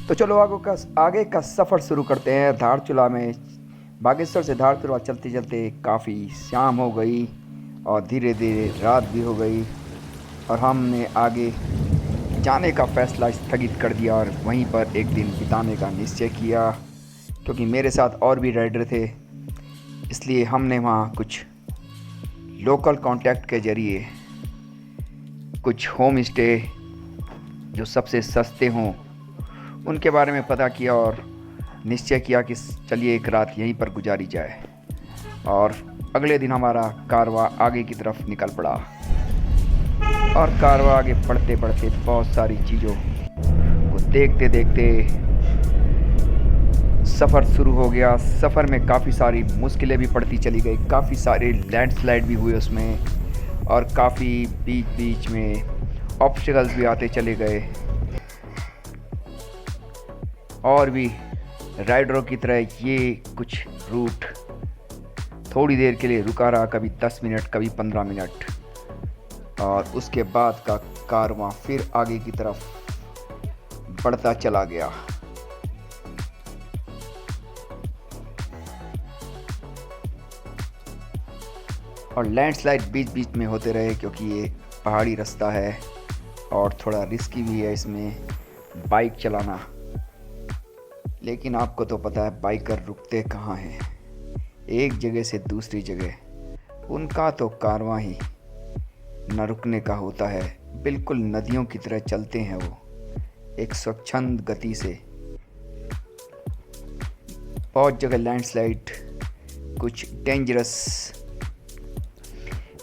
तो चलो आगे का सफ़र शुरू करते हैं। धारचूला में बागेश्वर से धारचूला चलते चलते काफ़ी शाम हो गई और धीरे धीरे रात भी हो गई और हमने आगे जाने का फ़ैसला स्थगित कर दिया और वहीं पर एक दिन बिताने का निश्चय किया, क्योंकि मेरे साथ और भी राइडर थे। इसलिए हमने वहाँ कुछ लोकल कांटेक्ट के ज़रिए कुछ होम स्टे जो सबसे सस्ते हों उनके बारे में पता किया और निश्चय किया कि चलिए एक रात यहीं पर गुजारी जाए। और अगले दिन हमारा कारवां आगे की तरफ निकल पड़ा और कारवां आगे बढ़ते बढ़ते बहुत सारी चीज़ों को देखते देखते सफ़र शुरू हो गया। सफ़र में काफ़ी सारी मुश्किलें भी पड़ती चली गई, काफ़ी सारे लैंडस्लाइड भी हुए उसमें और काफ़ी बीच बीच में ऑब्स्टिकल्स भी आते चले गए। और भी राइडरों की तरह ये कुछ रूट थोड़ी देर के लिए रुका रहा, कभी 10 मिनट कभी 15 मिनट, और उसके बाद का कारवां फिर आगे की तरफ बढ़ता चला गया। और लैंडस्लाइड बीच बीच में होते रहे, क्योंकि ये पहाड़ी रास्ता है और थोड़ा रिस्की भी है इसमें बाइक चलाना। लेकिन आपको तो पता है बाइकर रुकते कहाँ हैं, एक जगह से दूसरी जगह उनका तो कारवां ही न रुकने का होता है। बिल्कुल नदियों की तरह चलते हैं वो, एक स्वच्छंद गति से। बहुत जगह लैंडस्लाइड कुछ डेंजरस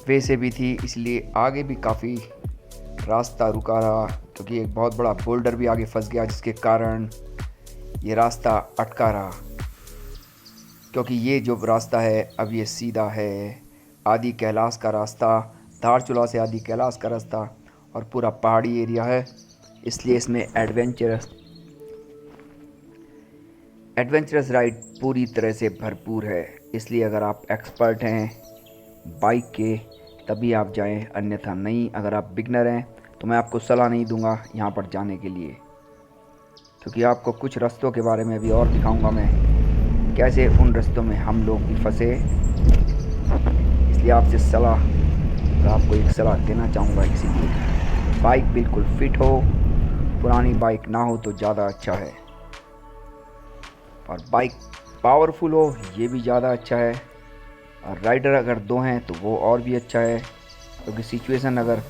वे से भी थी, इसलिए आगे भी काफ़ी रास्ता रुका रहा, क्योंकि एक बहुत बड़ा बोल्डर भी आगे फंस गया जिसके कारण ये रास्ता अटका रहा। क्योंकि ये जो रास्ता है अब ये सीधा है आदि कैलाश का रास्ता, धारचूला से आदि कैलाश का रास्ता, और पूरा पहाड़ी एरिया है, इसलिए इसमें एडवेंचरस राइड पूरी तरह से भरपूर है। इसलिए अगर आप एक्सपर्ट हैं बाइक के तभी आप जाएं, अन्यथा नहीं। अगर आप बिगनर हैं तो मैं आपको सलाह नहीं दूंगा यहाँ पर जाने के लिए, क्योंकि आपको कुछ रास्तों के बारे में भी और दिखाऊंगा मैं, कैसे उन रास्तों में हम लोग भी फंसे। इसलिए आपसे आपको एक सलाह देना चाहूँगा, इसीलिए बाइक बिल्कुल फिट हो, पुरानी बाइक ना हो तो ज़्यादा अच्छा है, और बाइक पावरफुल हो ये भी ज़्यादा अच्छा है। और राइडर अगर 2 हैं तो वो और भी अच्छा है, क्योंकि सिचुएशन अगर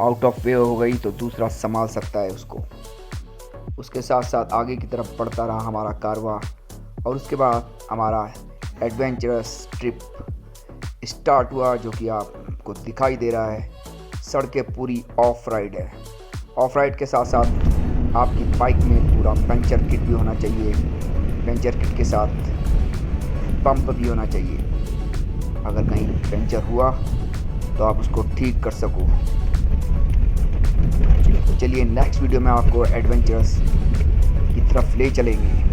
आउट ऑफ वे हो गई तो दूसरा संभाल सकता है उसको। उसके साथ साथ आगे की तरफ बढ़ता रहा हमारा कारवां, और उसके बाद हमारा एडवेंचरस ट्रिप स्टार्ट हुआ, जो कि आपको दिखाई दे रहा है। सड़कें पूरी ऑफ राइड है। ऑफ राइड के साथ साथ आपकी बाइक में पूरा पंचर किट भी होना चाहिए, पंचर किट के साथ पंप भी होना चाहिए, अगर कहीं पंचर हुआ तो आप उसको ठीक कर सको। चलिए नेक्स्ट वीडियो में आपको एडवेंचरस की तरफ ले चलेंगे।